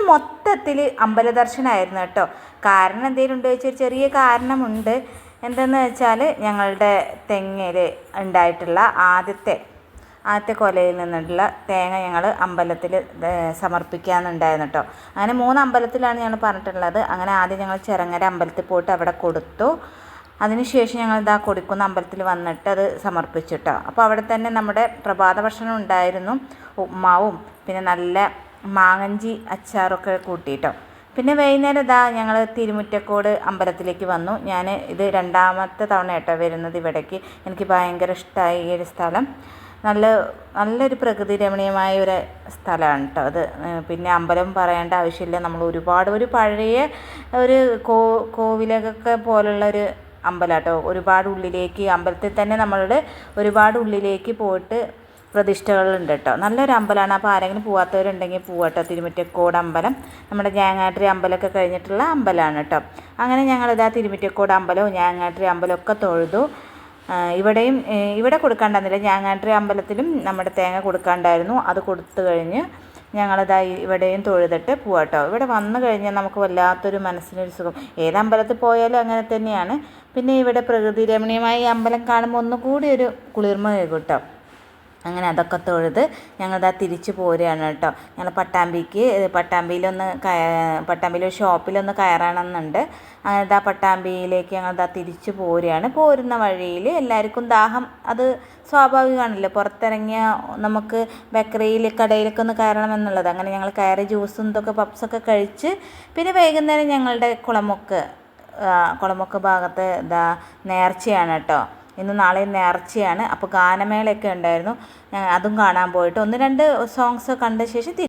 ഇന്ന് മൊത്തത്തിൽ അമ്പലദർശനമായിരുന്നു കേട്ടോ. കാരണം എന്തെങ്കിലും ഉണ്ടോ ചോദിച്ചാൽ ചെറിയ കാരണമുണ്ട്. എന്തെന്ന് വെച്ചാൽ ഞങ്ങളുടെ തെങ്ങിൽ ഉണ്ടായിട്ടുള്ള ആദ്യത്തെ കൊലയിൽ നിന്നുള്ള തേങ്ങ ഞങ്ങൾ അമ്പലത്തിൽ സമർപ്പിക്കാമെന്നുണ്ടായിരുന്നു കേട്ടോ. അങ്ങനെ 3 അമ്പലത്തിലാണ് ഞങ്ങൾ പറഞ്ഞിട്ടുള്ളത്. അങ്ങനെ ആദ്യം ഞങ്ങൾ ചെറങ്ങര അമ്പലത്തിൽ പോയിട്ട് അവിടെ കൊടുത്തു. അതിനുശേഷം ഞങ്ങൾ കൊടിക്കുന്ന് അമ്പലത്തിൽ വന്നിട്ട് അത് സമർപ്പിച്ചു കേട്ടോ. അപ്പോൾ അവിടെ തന്നെ നമ്മുടെ പ്രഭാത ഭക്ഷണം ഉണ്ടായിരുന്നു, ഉപ്മാവും പിന്നെ നല്ല മാങ്ങഞ്ചി അച്ചാറൊക്കെ കൂട്ടിയിട്ടോ. പിന്നെ വൈകുന്നേരം ഞങ്ങൾ തിരുമുറ്റക്കോട് അമ്പലത്തിലേക്ക് വന്നു. ഞാൻ ഇത് 2ാമത്തെ തവണ കേട്ടോ വരുന്നത് ഇവിടേക്ക്. എനിക്ക് ഭയങ്കര ഇഷ്ടമായി ഈ ഒരു സ്ഥലം. നല്ലൊരു പ്രകൃതി രമണീയമായ ഒരു സ്ഥലമാണ് കേട്ടോ അത്. പിന്നെ അമ്പലം പറയേണ്ട ആവശ്യമില്ല. നമ്മൾ ഒരു പഴയ ഒരു കോവിലൊക്കെ പോലുള്ളൊരു അമ്പലം കേട്ടോ. ഒരുപാട് ഉള്ളിലേക്ക് അമ്പലത്തിൽ തന്നെ നമ്മളുടെ ഒരുപാട് ഉള്ളിലേക്ക് പോയിട്ട് പ്രതിഷ്ഠകളുണ്ട് കേട്ടോ. നല്ലൊരു അമ്പലമാണ്. അപ്പോൾ ആരെങ്കിലും പോകാത്തവരുണ്ടെങ്കിൽ പോകട്ടോ. തിരുമുറ്റക്കോട് അമ്പലം നമ്മുടെ ഞാങ്ങാട്ടിരി അമ്പലമൊക്കെ കഴിഞ്ഞിട്ടുള്ള അമ്പലമാണ് കേട്ടോ. അങ്ങനെ ഞങ്ങളിതാ തിരുമുറ്റക്കോട് അമ്പലവും ഞാങ്ങാട്ടിരി അമ്പലമൊക്കെ തൊഴുതു. ഇവിടെ കൊടുക്കാണ്ടായിരുന്നില്ല, ഞാങ്ങാട്ടിരി അമ്പലത്തിലും നമ്മുടെ തേങ്ങ കൊടുക്കാണ്ടായിരുന്നു. അത് കൊടുത്തു കഴിഞ്ഞ് ഞങ്ങളിതാ ഇവിടെയും തൊഴുതിട്ട് പോവാട്ടോ. ഇവിടെ വന്നു കഴിഞ്ഞാൽ നമുക്ക് വല്ലാത്തൊരു മനസ്സിനൊരു സുഖം. ഏത് അമ്പലത്തിൽ പോയാലും അങ്ങനെ തന്നെയാണ്. പിന്നെ ഇവിടെ പ്രകൃതി രമണീയമായ ഈ അമ്പലം കാണുമ്പോൾ ഒന്നുകൂടി ഒരു കുളിർമ കേൾക്കും കേട്ടോ. അങ്ങനെ അതൊക്കെ തൊഴുത് ഞങ്ങളിതാ തിരിച്ച് പോരുകയാണ് കേട്ടോ. ഞങ്ങൾ പട്ടാമ്പിയിലൊരു ഷോപ്പിലൊന്ന് കയറണമെന്നുണ്ട്. അങ്ങനെ പട്ടാമ്പിയിലേക്ക് ഞങ്ങളിതാ തിരിച്ച് പോരുകയാണ്. പോരുന്ന വഴിയിൽ എല്ലാവർക്കും ദാഹം അത് സ്വാഭാവികമാണല്ലോ. പുറത്തിറങ്ങിയ നമുക്ക് കടയിലൊക്കെ ഒന്ന് കയറണമെന്നുള്ളത്. അങ്ങനെ ഞങ്ങൾ കയറി ജ്യൂസും ഇതൊക്കെ പപ്സൊക്കെ കഴിച്ച് പിന്നെ വൈകുന്നേരം ഞങ്ങളുടെ കുളമുക്ക് ഭാഗത്ത് നേർച്ചയാണ് കേട്ടോ. ഇന്ന് നാളെയും നേർച്ചയാണ്. അപ്പോൾ ഗാനമേളയൊക്കെ ഉണ്ടായിരുന്നു. അതും കാണാൻ പോയിട്ട് 1-2 സോങ്സ് കണ്ട ശേഷം